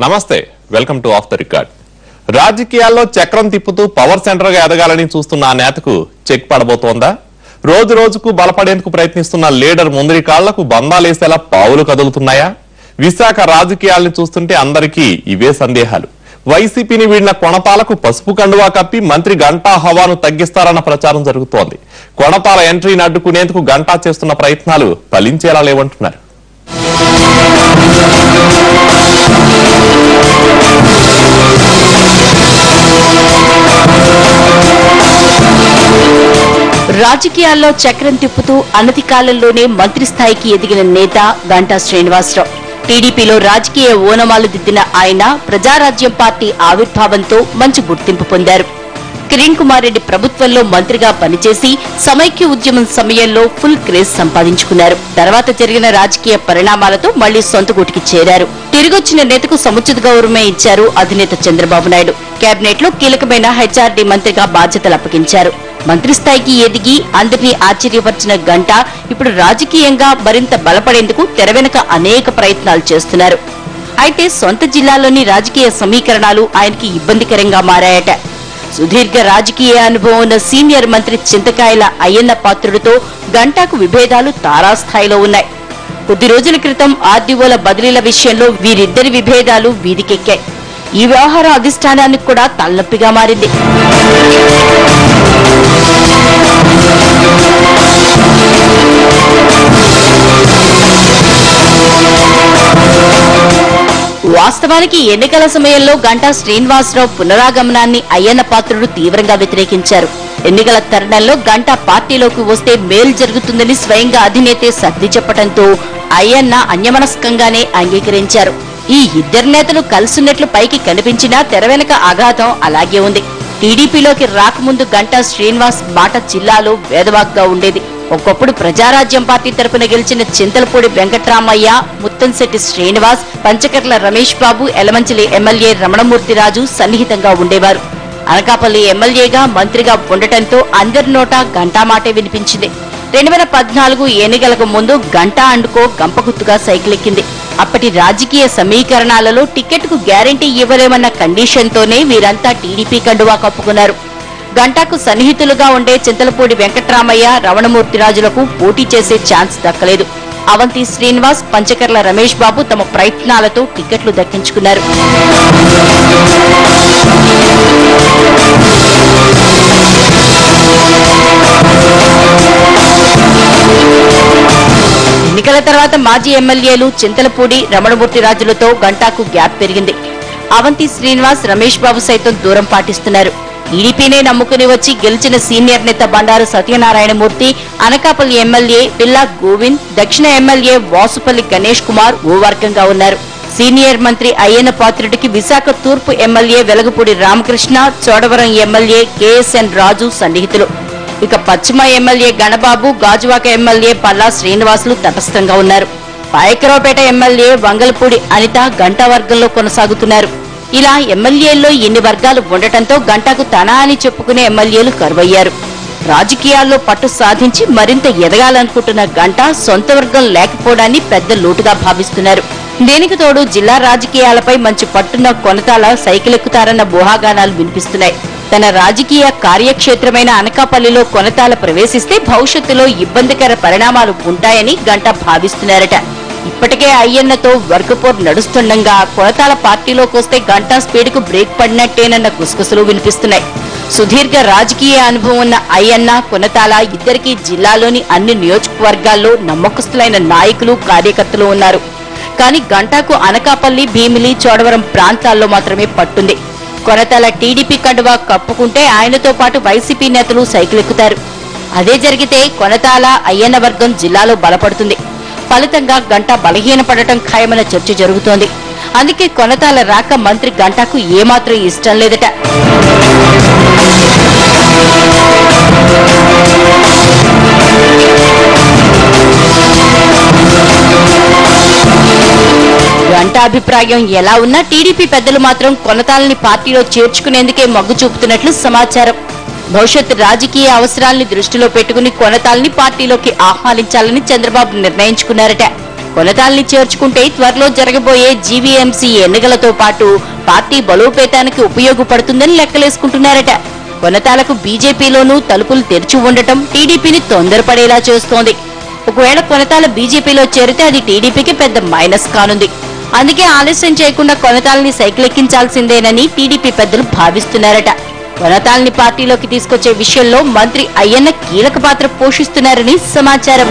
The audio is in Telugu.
నమస్తే welcome to of the record. రాజకీయాల్లో చక్రం తిప్పుతూ పవర్ సెంటర్ గా ఎదగాలని చూస్తున్న ఆ నేతకు చెక్ పడబోతోందా? రోజు రోజుకు బలపడేందుకు ప్రయత్నిస్తున్న లీడర్ ముందరి కాళ్లకు బంధాలేసేలా పావులు కదులుతున్నాయా? విశాఖ రాజకీయాలను చూస్తుంటే అందరికీ ఇవే సందేహాలు. వైసీపీని వీడిన కొణతాలకు పసుపు కండువా కప్పి మంత్రి గంటా హవాను తగ్గిస్తారన్న ప్రచారం జరుగుతోంది. కొణతాల ఎంట్రీని అడ్డుకునేందుకు గంటా చేస్తున్న ప్రయత్నాలు ఫలించేలా లేవంటున్నారు. రాజకీయాల్లో చక్రం తిప్పుతూ అనతి కాలంలోనే మంత్రి స్థాయికి ఎదిగిన నేత గంటా శ్రీనివాసరావు. టీడీపీలో రాజకీయ ఓనమాలు దిద్దిన ఆయన ప్రజారాజ్యం పార్టీ ఆవిర్భావంతో మంచి గుర్తింపు పొందారు. కిరణ్ కుమార్ రెడ్డి ప్రభుత్వంలో మంత్రిగా పనిచేసి సమైక్య ఉద్యమం సమయంలో ఫుల్ క్రేజ్ సంపాదించుకున్నారు. తర్వాత జరిగిన రాజకీయ పరిణామాలతో మళ్లీ సొంత గూటికి చేరారు. తిరిగొచ్చిన నేతకు సముచిత గౌరవమే ఇచ్చారు అధినేత చంద్రబాబు నాయుడు. కేబినెట్ లో కీలకమైన హెచ్ఆర్డీ మంత్రిగా బాధ్యతలు అప్పగించారు. మంత్రి స్థాయికి ఎదిగి అందరినీ ఆశ్చర్యపరిచిన గంటా ఇప్పుడు రాజకీయంగా మరింత బలపడేందుకు తెర వెనుక అనేక ప్రయత్నాలు చేస్తున్నారు. అయితే సొంత జిల్లాలోని రాజకీయ సమీకరణాలు ఆయనకి ఇబ్బందికరంగా మారాయట. సుదీర్ఘ రాజకీయ అనుభవం ఉన్న సీనియర్ మంత్రి చింతకాయల అయ్యన్న పాత్రుడితో గంటాకు విభేదాలు తారాస్థాయిలో ఉన్నాయి. కొద్ది రోజుల క్రితం ఆర్డీఓల బదిలీల విషయంలో వీరిద్దరి విభేదాలు వీధికెక్కాయి. ఈ వ్యవహారం అధిష్టానానికి కూడా తలనొప్పిగా మారింది. వాస్తవానికి ఎన్నికల సమయంలో గంటా శ్రీనివాసరావు పునరాగమనాన్ని అయ్యన్న పాత్రుడు తీవ్రంగా వ్యతిరేకించారు. ఎన్నికల తరుణంలో గంటా పార్టీలోకి వస్తే మేలు జరుగుతుందని స్వయంగా అధినేతే సర్ది చెప్పడంతో అయ్యన్న అన్యమనస్కంగానే అంగీకరించారు. ఈ ఇద్దరు నేతలు కలుసున్నట్లు పైకి కనిపించినా తెర వెనుక అగాధం అలాగే ఉంది. టీడీపీలోకి రాకముందు గంటా శ్రీనివాస్ మాట జిల్లాలో వేదవాగ్గా ఉండేది. ఒకప్పుడు ప్రజారాజ్యం పార్టీ తరపున గెలిచిన చింతలపూడి వెంకట్రామయ్య, ముత్తంశెట్టి శ్రీనివాస్, పంచకర్ల రమేష్ బాబు, ఎలమంచిలి ఎమ్మెల్యే రమణమూర్తిరాజు సన్నిహితంగా ఉండేవారు. అనకాపల్లి ఎమ్మెల్యేగా మంత్రిగా ఉండటంతో అందరి నోటా గంటా మాటే వినిపించింది. 2014 ఎన్నికలకు ముందు గంటా అండుకో గంపగుత్తుగా సైకిల్ ఎక్కింది. అప్పటి రాజకీయ సమీకరణాలలో టికెట్కు గ్యారంటీ ఇవ్వలేమన్న కండిషన్తోనే వీరంతా టీడీపీ కండువా కప్పుకున్నారు. గంటాకు సన్నిహితులుగా ఉండే చింతలపూడి వెంకట్రామయ్య, రమణమూర్తిరాజులకు పోటీ చేసే ఛాన్స్ దక్కలేదు. అవంతి శ్రీనివాస్, పంచకర్ల రమేష్ బాబు తమ ప్రయత్నాలతో టికెట్లు దక్కించుకున్నారు. ఎన్నికల తర్వాత మాజీ ఎమ్మెల్యేలు చింతలపూడి, రమణమూర్తిరాజులతో గంటాకు గ్యాప్ పెరిగింది. అవంతి శ్రీనివాస్, రమేష్ బాబు సైతం దూరం పాటిస్తున్నారు. టీడీపీనే నమ్ముకుని వచ్చి గెలిచిన సీనియర్ నేత బండారు సత్యనారాయణమూర్తి, అనకాపల్లి ఎమ్మెల్యే పిల్లా గోవింద్, దక్షిణ ఎమ్మెల్యే వాసుపల్లి గణేష్ కుమార్ ఓ వర్గంగా ఉన్నారు. సీనియర్ మంత్రి అయ్యన్న పాత్రుడికి విశాఖ తూర్పు MLA Velagapudi Ramakrishna, Chodavaram MLA KSN Raju సన్నిహితులు. ఇక పశ్చిమ ఎమ్మెల్యే గణబాబు, గాజువాక ఎమ్మెల్యే పల్లా శ్రీనివాసులు తటస్థంగా ఉన్నారు. పాయకరావుపేట ఎమ్మెల్యే వంగలపూడి అనిత గంటా వర్గంలో కొనసాగుతున్నారు. ఇలా ఎమ్మెల్యేల్లో ఎన్ని వర్గాలు ఉండటంతో గంటాకు తన అని చెప్పుకునే ఎమ్మెల్యేలు కరువయ్యారు. రాజకీయాల్లో పట్టు సాధించి మరింత ఎదగాలనుకుంటున్న గంటా సొంత వర్గం లేకపోవడాన్ని పెద్ద లోటుగా భావిస్తున్నారు. దీనికి తోడు జిల్లా రాజకీయాలపై మంచి పట్టున్న కొనతాల సైకిల్ ఎక్కుతారన్న ఊహాగానాలు వినిపిస్తున్నాయి. తన రాజకీయ కార్యక్షేత్రమైన అనకాపల్లిలో కొనతాల ప్రవేశిస్తే భవిష్యత్తులో ఇబ్బందికర పరిణామాలు ఉంటాయని గంటా భావిస్తున్నారట. ఇప్పటికే అయ్యన్నతో వర్గపోర్ నడుస్తుండగా కొనతాల పార్టీలోకి వస్తే గంటా స్పీడ్కు బ్రేక్ పడినట్టేనన్న గుసగుసలు వినిపిస్తున్నాయి. సుదీర్ఘ రాజకీయ అనుభవం ఉన్న అయ్యన్న, కొనతాల ఇద్దరికీ జిల్లాలోని అన్ని నియోజకవర్గాల్లో నమ్మకస్తులైన నాయకులు, కార్యకర్తలు ఉన్నారు. కానీ గంటాకు అనకాపల్లి, భీమిలి, చోడవరం ప్రాంతాల్లో మాత్రమే పట్టుంది. కొనతాల టీడీపీ కండువా కప్పుకుంటే ఆయనతో పాటు వైసీపీ నేతలు సైకిల్ ఎక్కుతారు. అదే జరిగితే కొనతాల, అయ్యన్న వర్గం జిల్లాలో బలపడుతుంది. ఫలితంగా గంటా బలహీనపడటం ఖాయమన్న చర్చ జరుగుతోంది. అందుకే కొనతాల రాక మంత్రి గంటాకు ఏమాత్రం ఇష్టం లేదట. గంటా అభిప్రాయం ఎలా ఉన్నా టీడీపీ పెద్దలు మాత్రం కొనతాలని పార్టీలో చేర్చుకునేందుకే మొగ్గు చూపుతున్నట్లు సమాచారం. భవిష్యత్ రాజకీయ అవసరాల్ని దృష్టిలో పెట్టుకుని కొనతాల్ని పార్టీలోకి ఆహ్వానించాలని చంద్రబాబు నిర్ణయించుకున్నారట. కొనతాల్ని చేర్చుకుంటే త్వరలో జరగబోయే జీవీఎంసీ ఎన్నికలతో పాటు పార్టీ బలోపేతానికి ఉపయోగపడుతుందని లెక్కలేసుకుంటున్నారట. కొనతాలకు బీజేపీలోనూ తలుపులు తెరిచి ఉండటం టీడీపీని తొందరపడేలా చేస్తోంది. ఒకవేళ కొనతాల బీజేపీలో చేరితే అది టీడీపీకి పెద్ద మైనస్ కానుంది. అందుకే ఆలస్యం చేయకుండా కొనతాల్ని సైకిలెక్కించాల్సిందేనని టీడీపీ పెద్దలు భావిస్తున్నారట. కొనతాల్ని పార్టీలోకి తీసుకొచ్చే విషయంలో మంత్రి అయ్యన్న కీలక పాత్ర పోషిస్తున్నారని సమాచారం.